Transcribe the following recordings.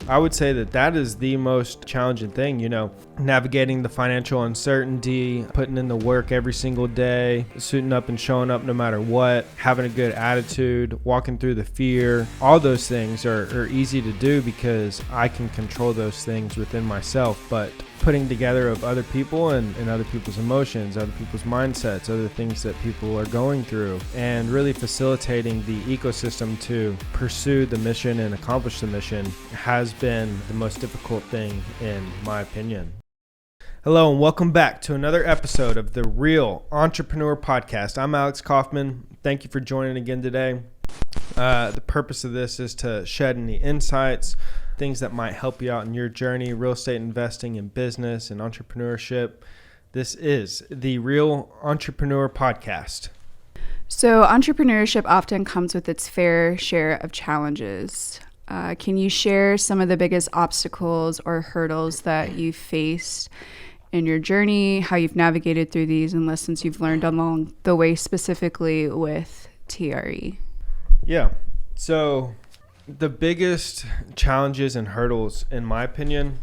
I would say that that is the most challenging thing, navigating the financial uncertainty, putting in the work every single day, suiting up and showing up no matter what, having a good attitude, walking through the fear. All those things are easy to do because I can control those things within myself, but putting together of other people and other people's emotions, other people's mindsets, other things that people are going through, and really facilitating the ecosystem to pursue the mission and accomplish the mission has been the most difficult thing in my opinion. Hello and welcome back to another episode of the Real Entrepreneur Podcast. I'm Alex Coffman. Thank you for joining again today. The purpose of this is to shed any insights, things that might help you out in your journey, real estate investing, in business and entrepreneurship. This is the Real Entrepreneur Podcast. So entrepreneurship often comes with its fair share of challenges. Can you share some of the biggest obstacles or hurdles that you've faced in your journey, how you've navigated through these, and lessons you've learned along the way, specifically with TRE? Yeah. So the biggest challenges and hurdles, in my opinion,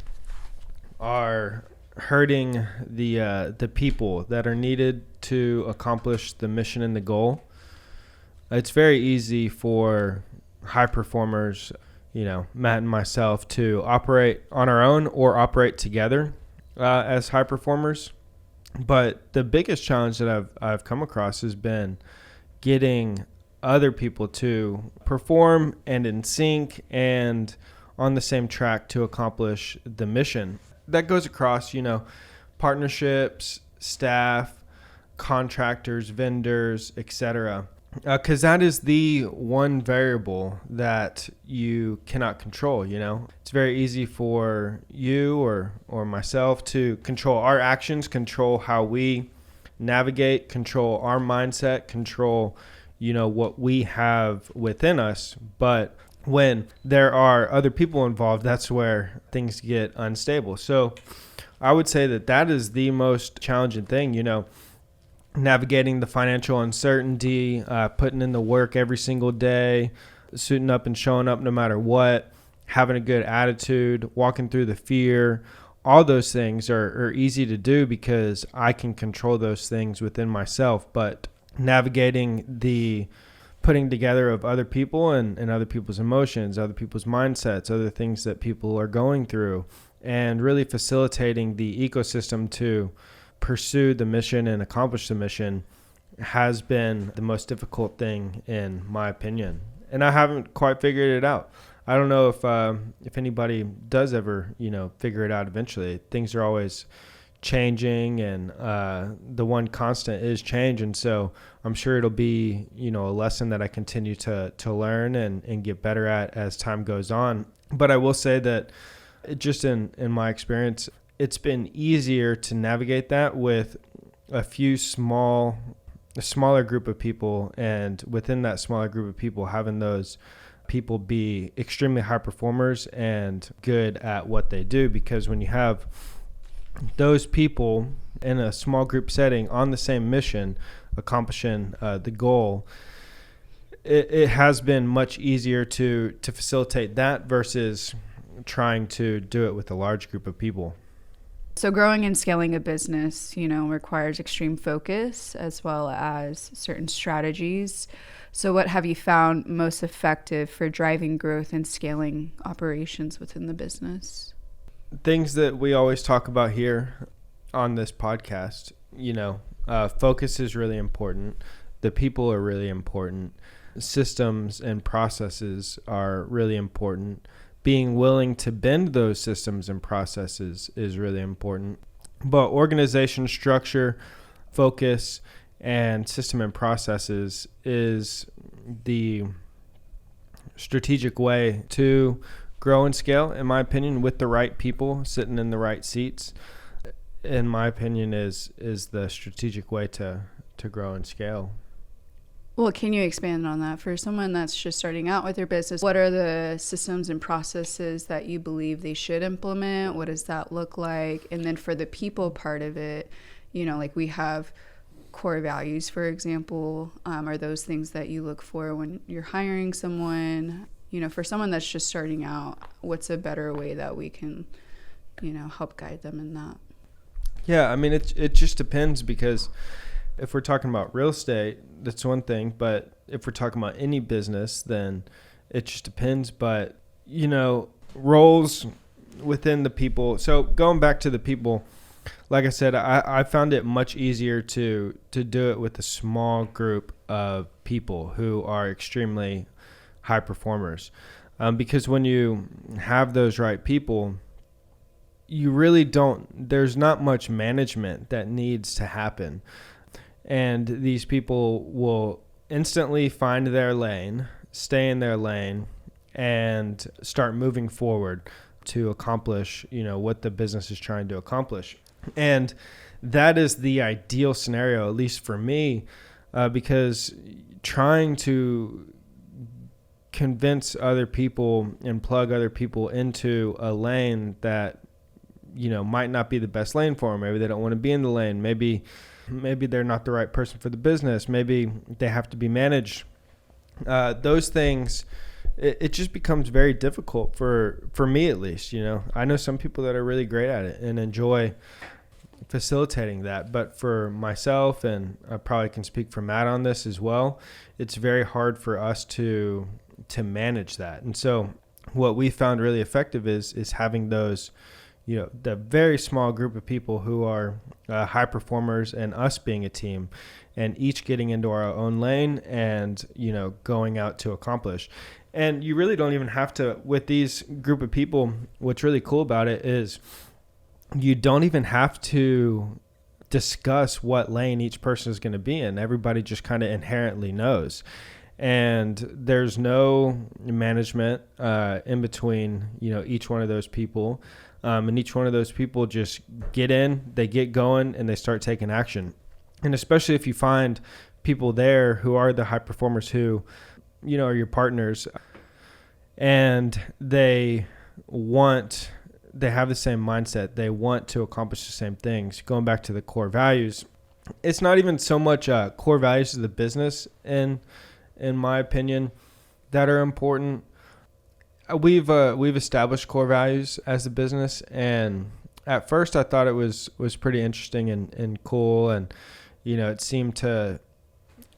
are hurting the people that are needed to accomplish the mission and the goal. It's very easy for high performers, Matt and myself, to operate on our own or operate together as high performers. But the biggest challenge that I've come across has been getting other people to perform and in sync and on the same track to accomplish the mission. That goes across, partnerships, staff, contractors, vendors, etc. Because that is the one variable that you cannot control, It's very easy for you or myself to control our actions, control how we navigate, control our mindset, control what we have within us. But when there are other people involved, that's where things get unstable. So I would say that is the most challenging thing, navigating the financial uncertainty, putting in the work every single day, suiting up and showing up no matter what, having a good attitude, walking through the fear. All those things are easy to do because I can control those things within myself. But navigating the putting together of other people and other people's emotions, other people's mindsets, other things that people are going through, and really facilitating the ecosystem to pursue the mission and accomplish the mission has been the most difficult thing in my opinion. And I haven't quite figured it out. I don't know if anybody does ever, figure it out eventually. Things are always changing, and the one constant is change. And so I'm sure it'll be, a lesson that I continue to learn and get better at as time goes on. But I will say that just in my experience, it's been easier to navigate that with a smaller group of people, and within that smaller group of people, having those people be extremely high performers and good at what they do. Because when you have those people in a small group setting on the same mission, accomplishing the goal, it has been much easier to facilitate that versus trying to do it with a large group of people. So growing and scaling a business, requires extreme focus as well as certain strategies. So what have you found most effective for driving growth and scaling operations within the business? Things that we always talk about here on this podcast, focus is really important. The people are really important. Systems and processes are really important. Being willing to bend those systems and processes is really important. But organization, structure, focus, and system and processes is the strategic way to grow and scale, in my opinion, with the right people sitting in the right seats. In my opinion, is the strategic way to grow and scale. Well, can you expand on that for someone that's just starting out with their business? What are the systems and processes that you believe they should implement? What does that look like? And then for the people part of it, like we have core values, for example, are those things that you look for when you're hiring someone? for someone that's just starting out, what's a better way that we can, help guide them in that? Yeah, I mean, it just depends, because if we're talking about real estate, that's one thing. But if we're talking about any business, then it just depends. But, roles within the people. So going back to the people, like I said, I found it much easier to do it with a small group of people who are extremely high performers. Because when you have those right people, you really there's not much management that needs to happen. And these people will instantly find their lane, stay in their lane, and start moving forward to accomplish, what the business is trying to accomplish. And that is the ideal scenario, at least for me, because trying to convince other people and plug other people into a lane that, might not be the best lane for them. Maybe they don't want to be in the lane. Maybe they're not the right person for the business. Maybe they have to be managed. Those things, it just becomes very difficult for me, at least. I know some people that are really great at it and enjoy facilitating that. But for myself, and I probably can speak for Matt on this as well, it's very hard for us to manage that. And so what we found really effective is having those, the very small group of people who are high performers, and us being a team, and each getting into our own lane and, going out to accomplish. And you really don't even have to, with these group of people, what's really cool about it is you don't even have to discuss what lane each person is going to be in. Everybody just kind of inherently knows. And there's no management in between, each one of those people. And each one of those people just get in, they get going, and they start taking action. And especially if you find people there who are the high performers who, are your partners, and they have the same mindset. They want to accomplish the same things. Going back to the core values, it's not even so much core values of the business, in my opinion, that are important. We've established core values as a business, and at first I thought it was pretty interesting and cool, and it seemed to.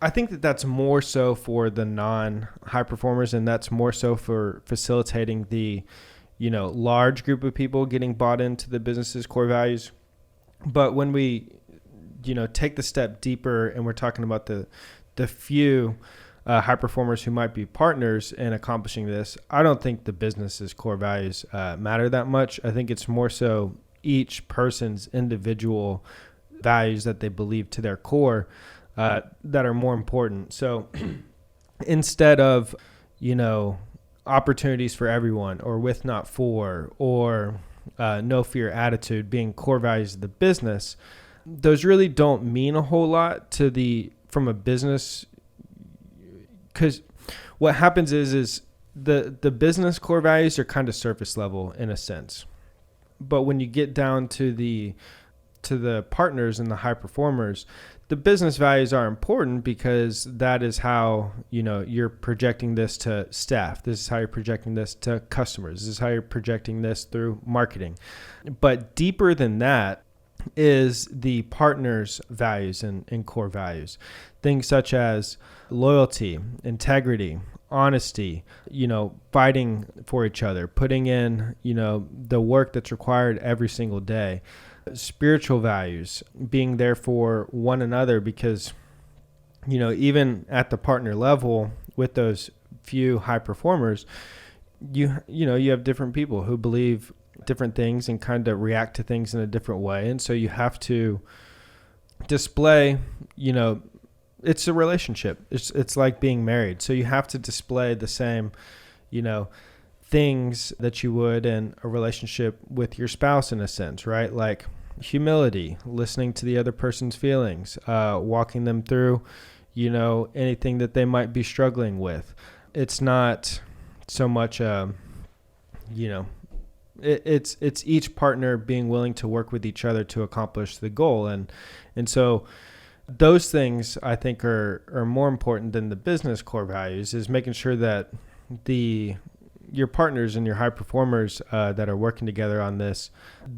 I think that's more so for the non-high performers, and that's more so for facilitating the large group of people getting bought into the business's core values. But when we take the step deeper, and we're talking about the few high performers who might be partners in accomplishing this, I don't think the business's core values matter that much. I think it's more so each person's individual values that they believe to their core that are more important. So instead of, opportunities for everyone, or with not for, or no fear attitude being core values of the business, those really don't mean a whole lot from a business. Because what happens is the business core values are kind of surface level in a sense. But when you get down to the partners and the high performers, the business values are important, because that is how, you're projecting this to staff. This is how you're projecting this to customers. This is how you're projecting this through marketing. But deeper than that is the partner's values and core values. Things such as loyalty, integrity, honesty, fighting for each other, putting in, the work that's required every single day. Spiritual values, being there for one another, because, even at the partner level with those few high performers, you have different people who believe different things and kind of react to things in a different way. And so you have to display, it's a relationship. It's like being married. So you have to display the same, things that you would in a relationship with your spouse, in a sense, right? Like humility, listening to the other person's feelings, walking them through, anything that they might be struggling with. It's not so much, it's each partner being willing to work with each other to accomplish the goal. And so those things I think are more important than the business core values, is making sure that, your partners and your high performers that are working together on this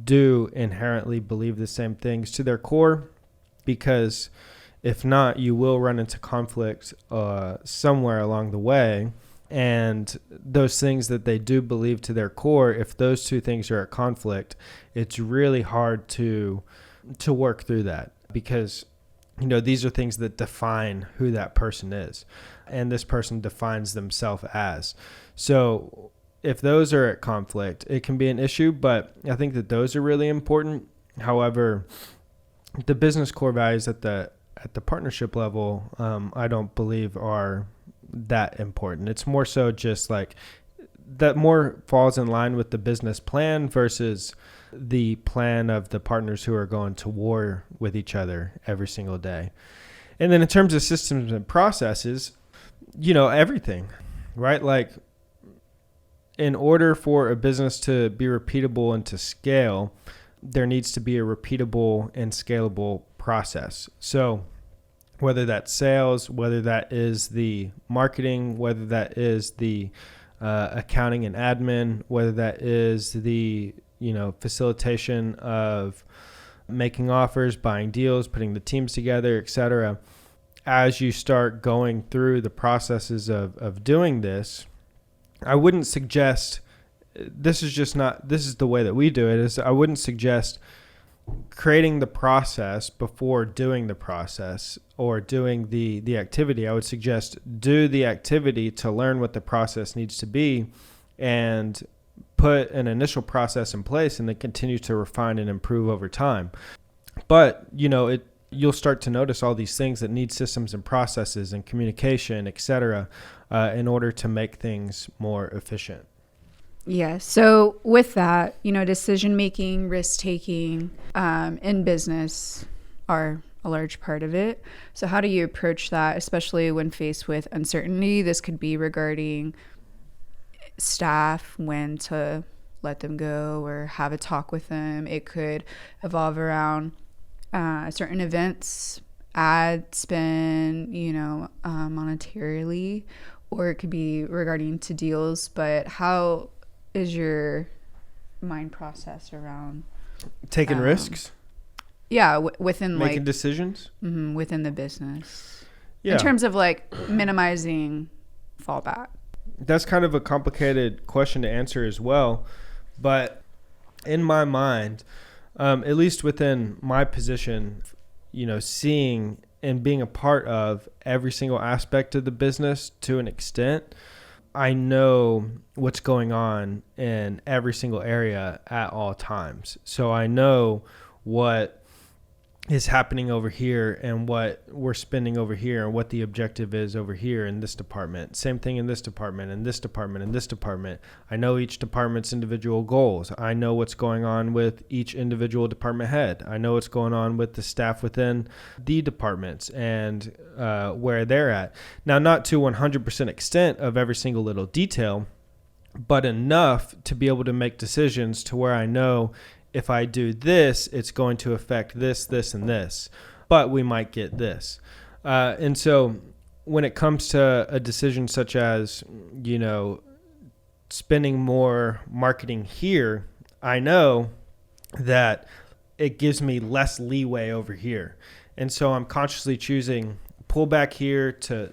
do inherently believe the same things to their core, because if not, you will run into conflict somewhere along the way. And those things that they do believe to their core, if those two things are at conflict, it's really hard to work through that, because these are things that define who that person is, and this person defines themselves as. So if those are at conflict, it can be an issue, but I think that those are really important. However, the business core values at the partnership level, I don't believe are that important. It's more so just like that more falls in line with the business plan versus the plan of the partners who are going to war with each other every single day. And then in terms of systems and processes, everything, right? Like, in order for a business to be repeatable and to scale, there needs to be a repeatable and scalable process. So whether that's sales, whether that is the marketing, whether that is the accounting and admin, whether that is the facilitation of making offers, buying deals, putting the teams together, etc. As you start going through the processes of doing this, I wouldn't suggest, this is the way that we do it, is I wouldn't suggest creating the process before doing the process or doing the activity. I would suggest do the activity to learn what the process needs to be and put an initial process in place, and then continue to refine and improve over time. But, you'll start to notice all these things that need systems and processes and communication, etc., in order to make things more efficient. Yeah. So with that, decision-making, risk-taking in business are a large part of it. So how do you approach that, especially when faced with uncertainty? This could be regarding staff, when to let them go or have a talk with them. It could evolve around certain events, ad spend, monetarily, or it could be regarding to deals. But how is your mind process around taking risks? Yeah, within making decisions within the business. Yeah. In terms of minimizing fallback. That's kind of a complicated question to answer as well, but in my mind, at least within my position, seeing and being a part of every single aspect of the business to an extent, I know what's going on in every single area at all times. So I know what is happening over here and what we're spending over here and what the objective is over here in this department. Same thing in this department, and this department, and this department. I know each department's individual goals. I know what's going on with each individual department head. I know what's going on with the staff within the departments and where they're at. Now, not to 100% extent of every single little detail, but enough to be able to make decisions to where I know if I do this, it's going to affect this, this, and this, but we might get this. And so when it comes to a decision such as, spending more marketing here, I know that it gives me less leeway over here. And so I'm consciously choosing pull back here to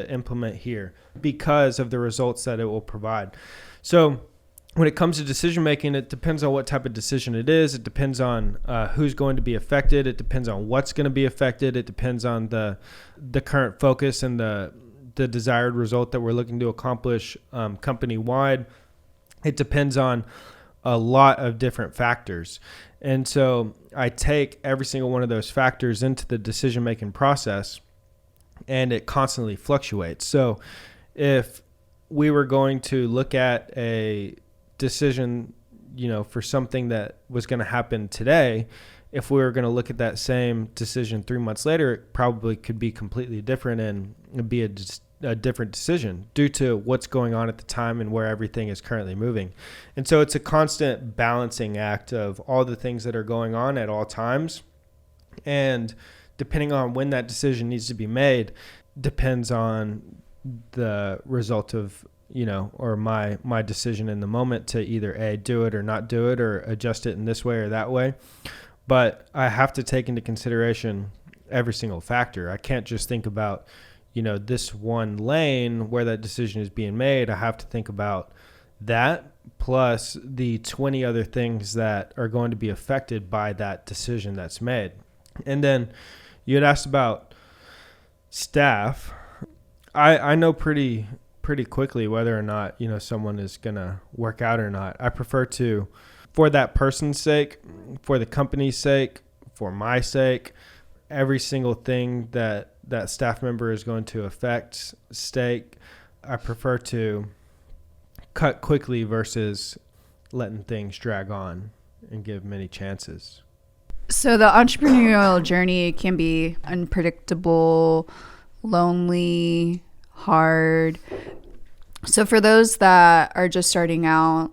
implement here because of the results that it will provide. So when it comes to decision making, it depends on what type of decision it is. It depends on who's going to be affected. It depends on what's going to be affected. It depends on the current focus and the desired result that we're looking to accomplish company-wide. It depends on a lot of different factors. And so I take every single one of those factors into the decision-making process, and it constantly fluctuates. So if we were going to look at a decision, for something that was going to happen today, if we were going to look at that same decision 3 months later, it probably could be completely different and be a different decision due to what's going on at the time and where everything is currently moving. And so it's a constant balancing act of all the things that are going on at all times. And depending on when that decision needs to be made, depends on the result of or my decision in the moment to either A, do it or not do it, or adjust it in this way or that way. But I have to take into consideration every single factor. I can't just think about, this one lane where that decision is being made. I have to think about that plus the 20 other things that are going to be affected by that decision that's made. And then you had asked about staff. I know pretty quickly whether or not, someone is going to work out or not. I prefer to, for that person's sake, for the company's sake, for my sake, every single thing that staff member is going to affect stake, I prefer to cut quickly versus letting things drag on and give many chances. So the entrepreneurial journey can be unpredictable, lonely, hard. So for those that are just starting out,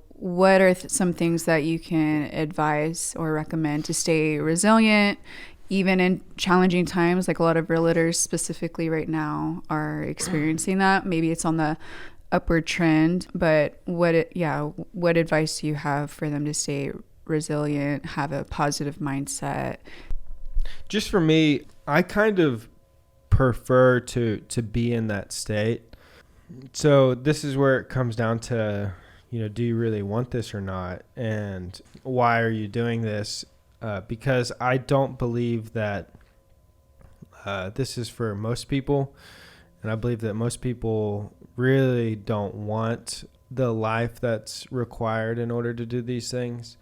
what are some things that you can advise or recommend to stay resilient, even in challenging times? Like a lot of realtors specifically right now are experiencing that. Maybe it's on the upward trend, but what advice do you have for them to stay resilient, have a positive mindset? Just for me, I kind of prefer to be in that state. So this is where it comes down to, do you really want this or not? And why are you doing this? Because I don't believe that this is for most people. And I believe that most people really don't want the life that's required in order to do these things.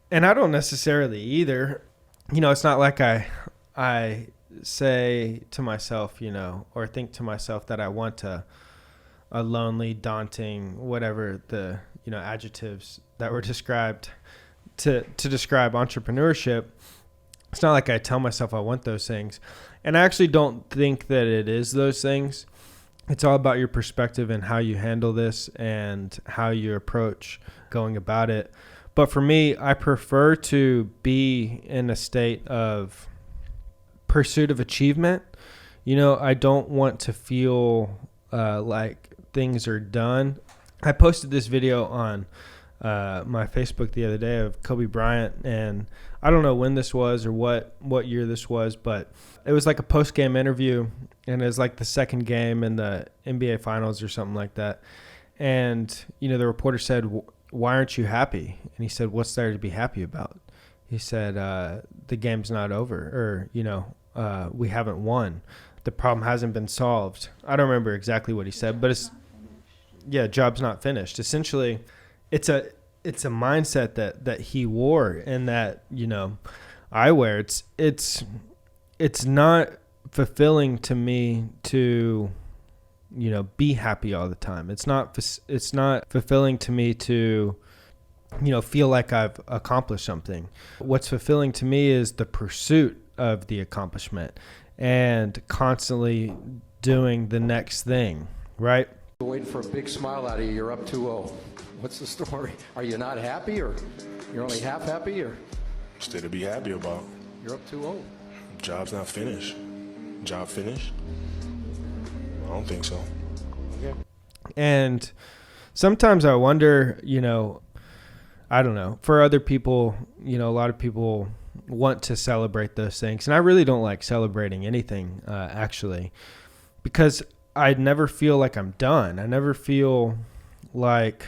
And I don't necessarily either. It's not like I say to myself, or think to myself that I want a lonely, daunting, whatever the, adjectives that were described to describe entrepreneurship. It's not like I tell myself I want those things. And I actually don't think that it is those things. It's all about your perspective and how you handle this and how you approach going about it. But for me, I prefer to be in a state of pursuit of achievement. I don't want to feel like things are done. I posted this video on my Facebook the other day of Kobe Bryant, and I don't know when this was or what year this was, but it was like a post-game interview, and it was like the second game in the NBA Finals or something like that. And, the reporter said, "Why aren't you happy?" And he said, "What's there to be happy about?" He said, "The game's not over," or, "We haven't won. The problem hasn't been solved." I don't remember exactly what he said, but job's not finished. Essentially, it's a mindset that he wore and that, I wear. It's not fulfilling to me to, be happy all the time. It's not fulfilling to me to, feel like I've accomplished something. What's fulfilling to me is the pursuit of the accomplishment and constantly doing the next thing, right? Waiting for a big smile out of you. You're up 2-0. What's the story? Are you not happy, or you're only half happy, or? Still to be happy about. You're up 2-0. Job's not finished. Job finished? I don't think so. Okay. And sometimes I wonder, I don't know, for other people, a lot of people want to celebrate those things. And I really don't like celebrating anything, actually, because I never feel like I'm done. I never feel like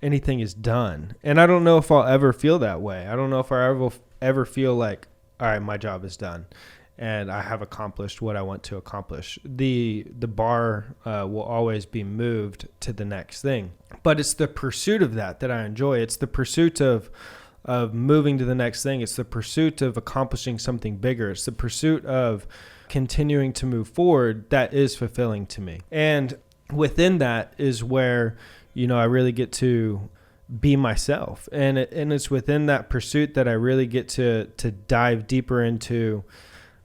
anything is done. And I don't know if I'll ever feel that way. I don't know if I ever feel like, all right, my job is done and I have accomplished what I want to accomplish. The bar will always be moved to the next thing. But it's the pursuit of that I enjoy. It's the pursuit of moving to the next thing. It's the pursuit of accomplishing something bigger. It's the pursuit of continuing to move forward that is fulfilling to me. And within that is where, I really get to be myself. And it's within that pursuit that I really get to dive deeper into,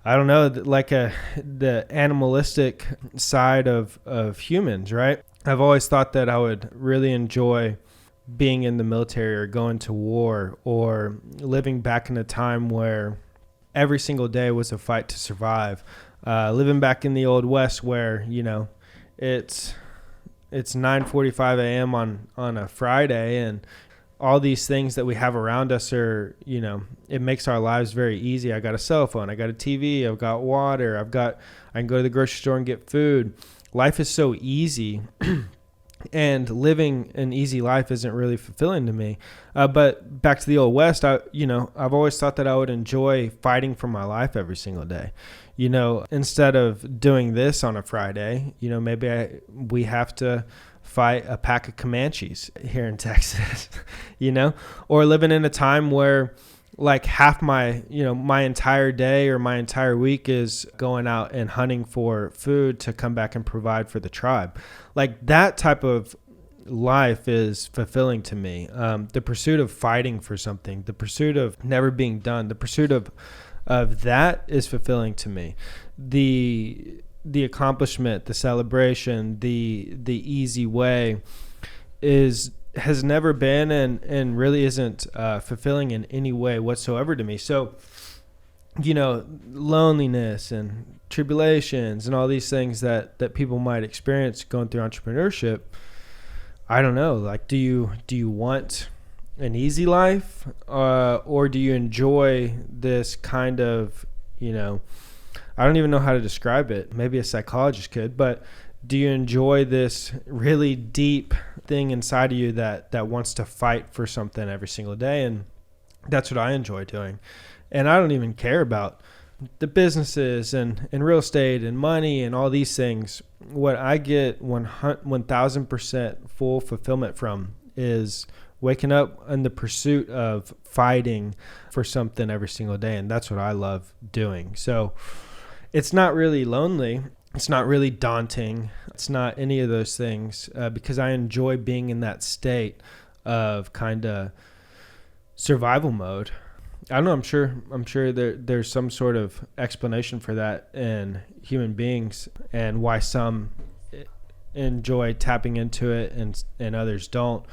I don't know, like the animalistic side of humans, right? I've always thought that I would really enjoy being in the military or going to war or living back in a time where every single day was a fight to survive. Living back in the old West where, it's it's 9:45 a.m. on a Friday, and all these things that we have around us are, it makes our lives very easy. I got a cell phone, I got a TV, I've got water, I can go to the grocery store and get food. Life is so easy. And living an easy life isn't really fulfilling to me. But back to the Old West, I've always thought that I would enjoy fighting for my life every single day. Instead of doing this on a Friday, maybe we have to fight a pack of Comanches here in Texas, or living in a time where like half my entire day or my entire week is going out and hunting for food to come back and provide for the tribe. Like that type of life is fulfilling to me. The pursuit of fighting for something, the pursuit of never being done, the pursuit of that is fulfilling to me. The accomplishment, the celebration, the easy way has never been and really isn't fulfilling in any way whatsoever to me. So, loneliness and tribulations and all these things that people might experience going through entrepreneurship, I don't know. Like, do you want an easy life, or do you enjoy this kind of, I don't even know how to describe it. Maybe a psychologist could, but do you enjoy this really deep thing inside of you that wants to fight for something every single day? And that's what I enjoy doing. And I don't even care about the businesses and real estate and money and all these things. What I get 1,000% full fulfillment from is waking up in the pursuit of fighting for something every single day. And that's what I love doing. So it's not really lonely. It's not really daunting. It's not any of those things because I enjoy being in that state of kind of survival mode. I don't know. I'm sure there's some sort of explanation for that in human beings and why some enjoy tapping into it and others don't.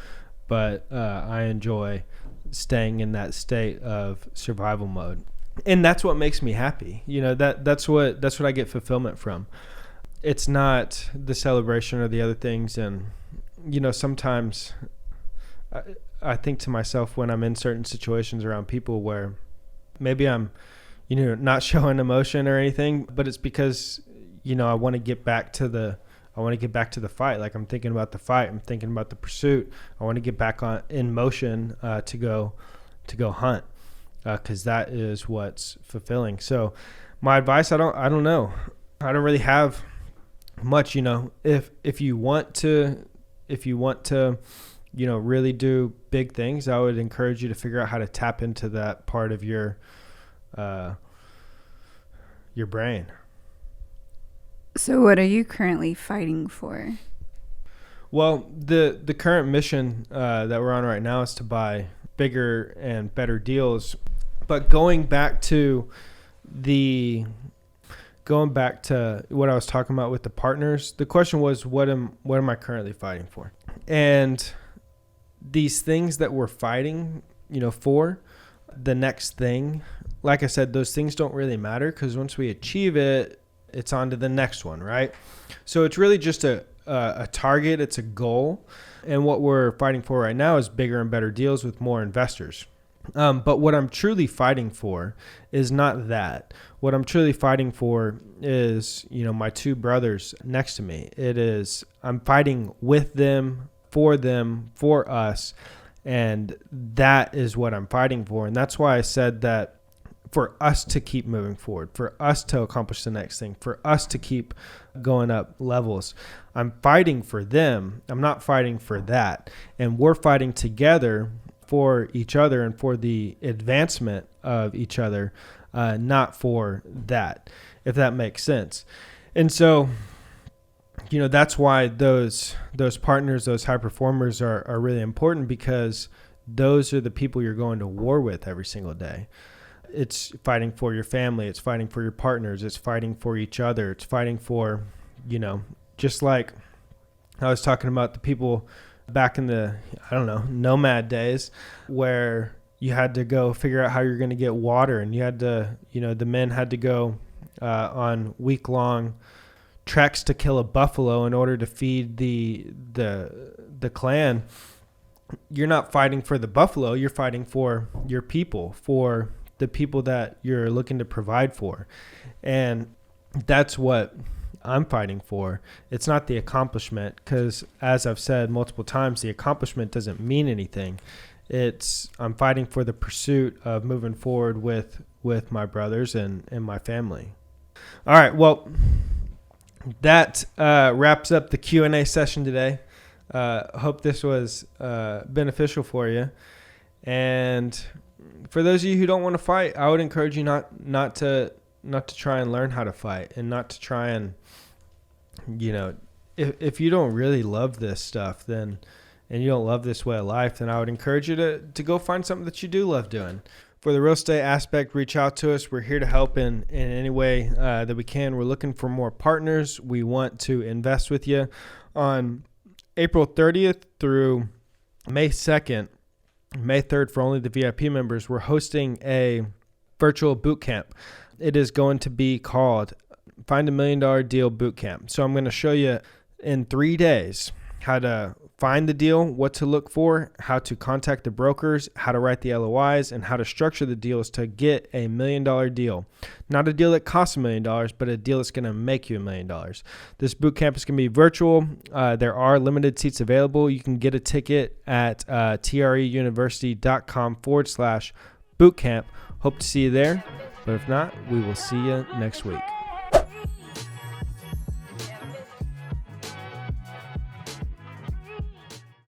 But I enjoy staying in that state of survival mode. And that's what makes me happy. That's what I get fulfillment from. It's not the celebration or the other things. And, sometimes I think to myself when I'm in certain situations around people where maybe I'm, not showing emotion or anything, but it's because, I want to get back to the fight. Like I'm thinking about the fight. I'm thinking about the pursuit. I want to get back in motion to go hunt. Because that is what's fulfilling. So my advice, I don't know. I don't really have much, if you want to, really do big things, I would encourage you to figure out how to tap into that part of your brain. So what are you currently fighting for? Well, the current mission that we're on right now is to buy bigger and better deals. But going back to what I was talking about with the partners, the question was, what am I currently fighting for? And these things that we're fighting, for the next thing, like I said, those things don't really matter because once we achieve it, it's on to the next one, right? So it's really just a target. It's a goal. And what we're fighting for right now is bigger and better deals with more investors. But what I'm truly fighting for is not that. What I'm truly fighting for is, my two brothers next to me. I'm fighting with them, for us. And that is what I'm fighting for. And that's why I said that for us to keep moving forward, for us to accomplish the next thing, for us to keep going up levels, I'm fighting for them. I'm not fighting for that. And we're fighting together for each other and for the advancement of each other, not for that, if that makes sense. And so, that's why those partners, those high performers are really important, because those are the people you're going to war with every single day. It's fighting for your family. It's fighting for your partners. It's fighting for each other. It's fighting for, just like I was talking about the people back in the, nomad days where you had to go figure out how you're going to get water, and you had to, the men had to go on week-long treks to kill a buffalo in order to feed the clan, you're not fighting for the buffalo. You're fighting for your people, for the people that you're looking to provide for. And that's what I'm fighting for. It's not the accomplishment, because as I've said multiple times, the accomplishment doesn't mean anything. I'm fighting for the pursuit of moving forward with my brothers and my family. All right. Well, that wraps up the Q&A session today. Hope this was beneficial for you. And for those of you who don't want to fight, I would encourage you not to try and learn how to fight, and not to try and, if you don't really love this stuff, and you don't love this way of life, then I would encourage you to go find something that you do love doing. For the real estate aspect, reach out to us. We're here to help in any way that we can. We're looking for more partners. We want to invest with you. On April 30th through May 2nd, May 3rd for only the VIP members, we're hosting a virtual boot camp. It is going to be called Find $1 Million Deal Bootcamp. So I'm going to show you in 3 days how to find the deal, what to look for, how to contact the brokers, how to write the LOIs, and how to structure the deals to get $1 million deal. Not a deal that costs $1 million, but a deal that's going to make you $1 million. This boot camp is going to be virtual. There are limited seats available. You can get a ticket at treuniversity.com/bootcamp. Hope to see you there. But if not, we will see you next week.